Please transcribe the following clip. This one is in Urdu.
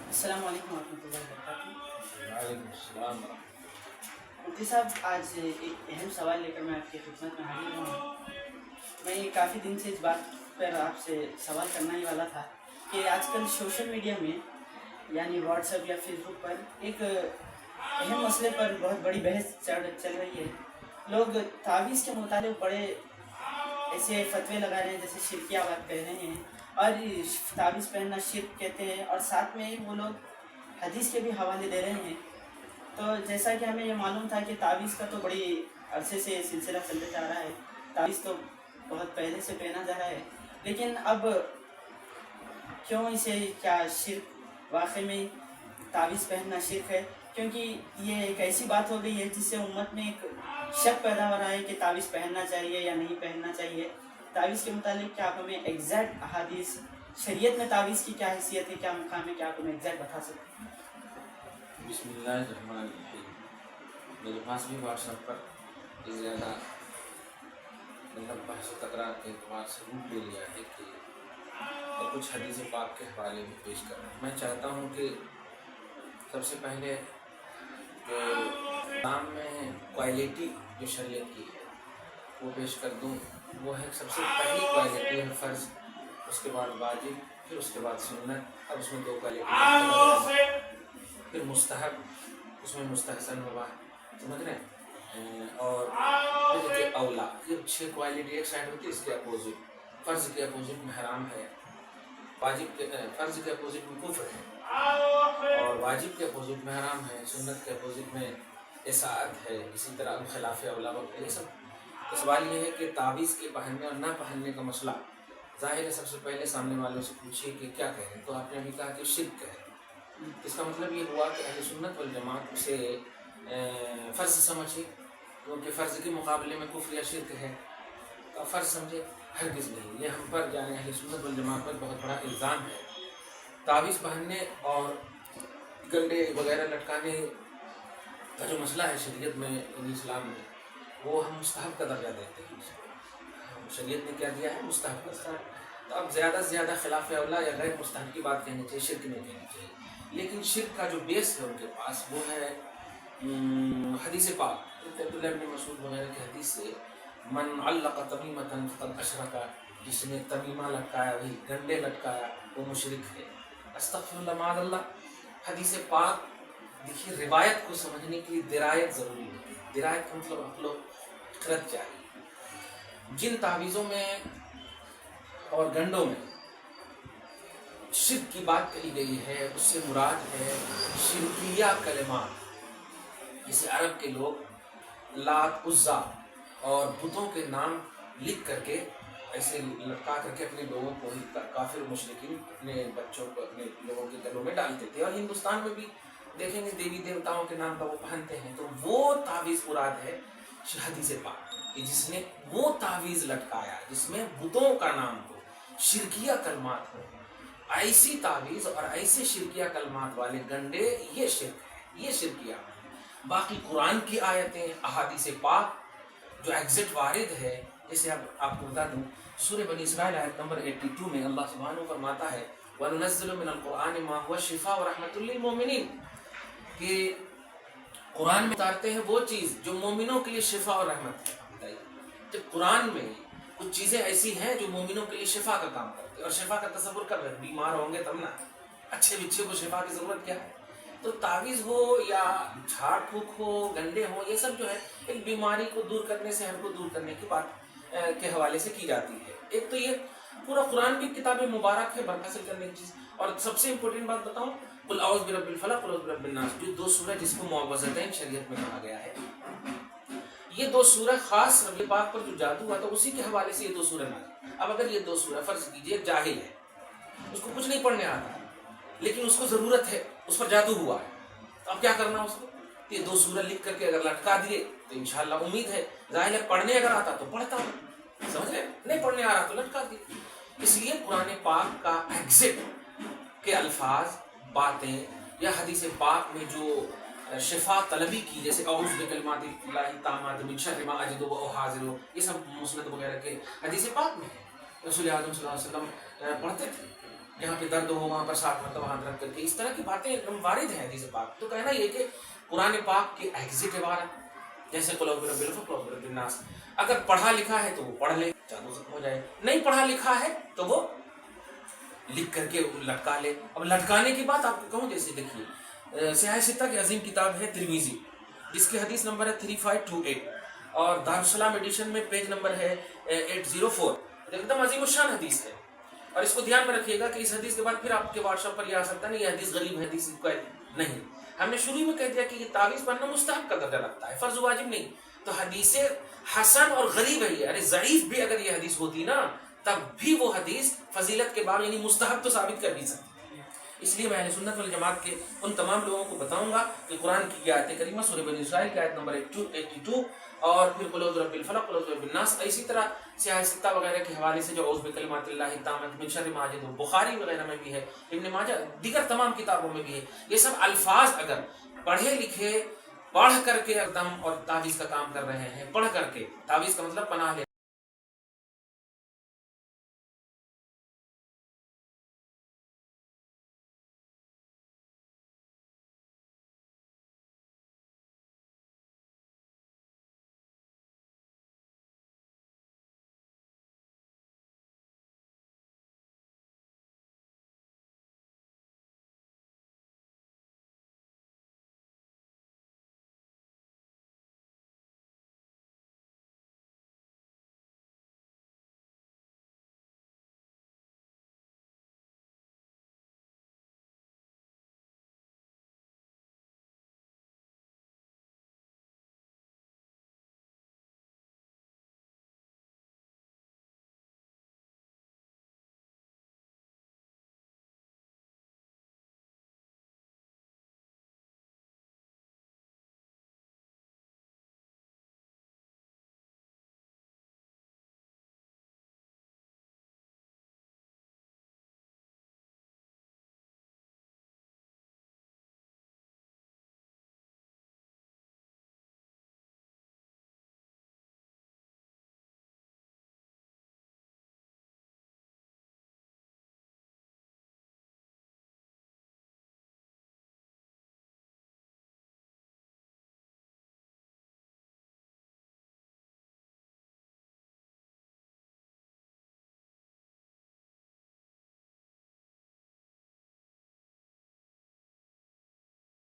السلام علیکم ورحمۃ اللہ وبرکاتہ۔ وعلیکم السلام ورحمۃ مفتی صاحب، آج ایک اہم سوال لے کر میں آپ کی خدمت میں حاضر ہوں۔ میں کافی دن سے اس بات پر آپ سے سوال کرنا ہی والا تھا کہ آج کل سوشل میڈیا میں یعنی واٹس ایپ یا فیس بک پر ایک اہم مسئلے پر بہت بڑی بحث چل رہی ہے۔ لوگ تعویذ کے متعلق بڑے ایسے فتوے لگا رہے ہیں جیسے شرکیہ بات کہہ رہے ہیں، اور تعویذ پہننا شرک کہتے ہیں، اور ساتھ میں وہ لوگ حدیث کے بھی حوالے دے رہے ہیں۔ تو جیسا کہ ہمیں یہ معلوم تھا کہ تعویذ کا تو بڑی عرصے سے سلسلہ چلتا جا رہا ہے، تعویذ تو بہت پہلے سے پہنا جا رہا ہے، لیکن اب کیوں اسے کیا شرک واقعی میں تعویذ پہننا شرک ہے؟ کیونکہ یہ ایک ایسی بات ہو گئی ہے جس سے امت میں ایک شک پیدا ہو رہا ہے کہ تعویذ پہننا چاہیے یا نہیں پہننا چاہیے۔ تعویذ کے متعلق کیا آپ ہمیں ایگزیکٹ احادیث، شریعت میں تعویذ کی کیا حیثیت ہے، کیا مقام ہے، کیا آپ ہمیں ایگزیکٹ بتا سکتے ہیں؟ بسم اللہ الرحمن الرحیم۔ میرے پاس بھی واٹس ایپ پر زیادہ بحث و تکرار کے اعتبار سے روپ لے لیا ہے کہ اور کچھ حدیث پاک کے حوالے میں پیش کر رہا ہوں۔ میں چاہتا ہوں کہ سب سے پہلے کہ اسلام میں کوالٹی جو شریعت کی ہے وہ پیش کر دوں۔ وہ ہے سب سے پہلی کوالٹی ہے فرض، اس کے بعد واجب، پھر اس کے بعد سنت، اور اس میں دو کوالٹی، پھر مستحب، اس میں مستحسن ہوا، سمجھ رہے ہیں، اور پھر کہ اولا۔ یہ 6 کوالٹی ایک سائڈ ہوتی ہے، اس کے اپوزٹ فرض کے اپوزٹ میں حرام ہے، واجب کے فرض کے اپوزٹ میں کفر ہے، اور واجب کے اپوزٹ میں حرام ہے، سنت کے اپوزٹ میں اطاعت ہے، اسی طرح خلاف اولا وقت۔ یہ سب سوال یہ ہے کہ تعویذ کے پہننے اور نہ پہننے کا مسئلہ ظاہر ہے، سب سے پہلے سامنے والوں سے پوچھیے کہ کیا کہیں، تو آپ نے ابھی کہا کہ شرک ہے۔ اس کا مطلب یہ ہوا کہ اہل سنت والجماعت اسے فرض سمجھے، کیونکہ فرض کے مقابلے میں کفر یا شرک ہے، تو فرض سمجھے، ہرگز نہیں۔ یہ ہم پر یعنی اہل سنت والجماعت پر بہت بڑا الزام ہے۔ تعویذ پہننے اور گنڈے وغیرہ لٹکانے کا جو مسئلہ ہے شریعت میں، اسلام میں، وہ ہم مستحب کا درجہ دیتے ہیں۔ شریعت نے کیا دیا ہے؟ مستحب کا درجہ۔ تو اب زیادہ سے زیادہ خلاف اولا یا غیر مستحب کی بات کہنی چاہیے، شرک نہیں کہنی چاہیے۔ لیکن شرک کا جو بیس ہے ان کے پاس وہ ہے حدیث پاک، عبداللہ بن مسعود وغیرہ کی حدیث سے، من علق تمیمۃ فقد اشرک، جس نے تمیمہ لٹکایا، وہی گنڈے لٹکایا، وہ مشرک ہے۔ استغفر اللہ معاذ اللہ۔ حدیث پاک دیکھیے، روایت کو سمجھنے کے لیے درایت ضروری ہوتی ہے۔ درایت کا مطلب عقل و فکرت چاہیے۔ جن تعویذوں میں اور گنڈوں میں شرک کی بات کہی گئی ہے، اس سے مراد ہے شرکیہ کلمات، جسے عرب کے لوگ لات، عزا اور بتوں کے نام لکھ کر کے ایسے لٹکا کر کے اپنے لوگوں کو ہی کافر مشرکین اپنے بچوں کو اپنے لوگوں کے گلوں میں ڈالتے تھے، اور ہندوستان میں بھی دیکھیں گے دیوی دیوتاؤں کے نام پر وہ پہنتے ہیں۔ تو وہ تعویذ مراد ہے حدیث پاک کہ جس نے وہ تعویذ لٹکایا جس میں بتوں کا نام ہو، شرکیہ کلمات ہو، ایسی تعویذ اور ایسے شرکیہ کلمات والے گنڈے، یہ شرک ہے، یہ شرکیہ ہے۔ باقی قرآن کی آیتیں، احادیث پاک جو ایگزٹ وارد ہے، جیسے اب آپ کو بتا دوں، سورہ بنی اسرائیل آیت نمبر 82 میں اللہ سبحانہ فرماتا ہے وَنُنَزِّلُ مِنَ الْقُرْآنِ مَا هُوَ شِفَاءٌ وَرَحْمَةٌ لِّلْمُؤْمِنِينَ، کہ قرآن میں اتارتے ہیں وہ چیز جو مومنوں کے لیے شفا اور رحمت ہے۔ جب قرآن میں کچھ چیزیں ایسی ہیں جو مومنوں کے لیے شفا کا کام کرتے ہیں، اور شفا کا تصور کب ہے؟ بیمار ہوں گے تب نا، اچھے بچے کو شفا کی ضرورت کیا ہے؟ تو تعویذ ہو یا جھاڑ پھونک ہو، گنڈے ہو، یہ سب جو ہے ایک بیماری کو دور کرنے سے، ہر کو دور کرنے کی بات کے حوالے سے کی جاتی ہے۔ ایک تو یہ پورا قرآن بھی کتاب مبارک ہے برکت حاصل کرنے کی چیز، اور سب سے امپورٹنٹ بات بتاؤں، قل اعوذ برب الفلق قل اعوذ برب الناس، جو 2 سورہ جس کو معوذتین شریعت میں کہا گیا ہے، یہ 2 سورہ خاص رب پاک پر جو جادو ہوا تھا اسی کے حوالے سے یہ 2 سورہ نازل۔ اب اگر یہ 2 سورہ فرض کیجئے جاہل ہے، اس کو کچھ نہیں پڑھنے آتا، لیکن اس کو ضرورت ہے، اس پر جادو ہوا ہے، تو اب کیا کرنا اس کو؟ یہ 2 سورہ لکھ کر کے اگر لٹکا دیے تو انشاءاللہ امید ہے، ظاہر ہے پڑھنے اگر آتا تو پڑھتا ہوں، سمجھ رہے؟ نہیں پڑھنے آ رہا تو لٹکا دیے۔ اس لیے قرآن پاک کا ایگزٹ کے الفاظ، باتیں، یا حدیث پاک میں جو شفا طلبی کی، جیسے اعوذ بکلمات اللہ التامات من شر ما اجد واحاذر، یہ سب مسند وغیرہ کے حدیث پاک میں ہے، رسول اعظم صلی اللہ علیہ وسلم پڑھتے تھے۔ جہاں پہ درد ہو وہاں پر 60 مرتبہ ہاتھ رکھ کر کے، اس طرح کی باتیں وارد ہیں حدیث پاک. تو کہنا یہ کہ قرآن پاک کی ایگزٹ عبارت جیسے قل اعوذ برب الفلق قل اعوذ برب الناس، اگر پڑھا لکھا ہے تو وہ پڑھ لے، جادو ختم ہو جائے. نہیں پڑھا لکھا ہے تو وہ لکھ کر کے لٹکا لے. اب لٹکانے کی بات آپ کو کہوں، جیسے دیکھیے سیاہ ستہ کی عظیم کتاب ہے ترمذی، جس کی حدیث نمبر ہے 3528 اور دارالسلام ایڈیشن میں پیج نمبر ہے 804. ایک دم عظیم الشان حدیث ہے. اور اس کو دھیان میں رکھیے گا کہ اس حدیث کے بعد پھر آپ کے واٹس ایپ پر یہ آ سکتا ہے نہیں یہ حدیث غریب حدیث نہیں. ہم نے شروع میں کہہ دیا کہ یہ تعویذ پڑھنا مستحب کا درجہ رکھتا ہے، فرض واجب نہیں. تو حدیث حسن اور غریب ہے یہ، یعنی ضعیف بھی اگر یہ حدیث ہوتی نا تب بھی وہ حدیث فضیلت کے بعد یعنی مستحب تو ثابت کر نہیں سکتی. اس لیے میں اہل سنت والجماعت کے ان تمام لوگوں کو بتاؤں گا کہ قرآن کی آیت کریمہ سورہ بنی اسرائیل کی آیت نمبر 82 اور پھر قل اعوذ برب الفلق قل اعوذ برب الناس، اسی طرح سیاہ ستہ وغیرہ کے حوالے سے جو اعوذ بکلمات اللہ التامۃ من شر ما یجد، بخاری وغیرہ میں بھی ہے، ابن ماجہ دیگر تمام کتابوں میں بھی ہے. یہ سب الفاظ اگر پڑھے لکھے پڑھ کر کے دم اور تعویذ کا کام کر رہے ہیں، پڑھ کر کے تعویذ کا مطلب پناہ لے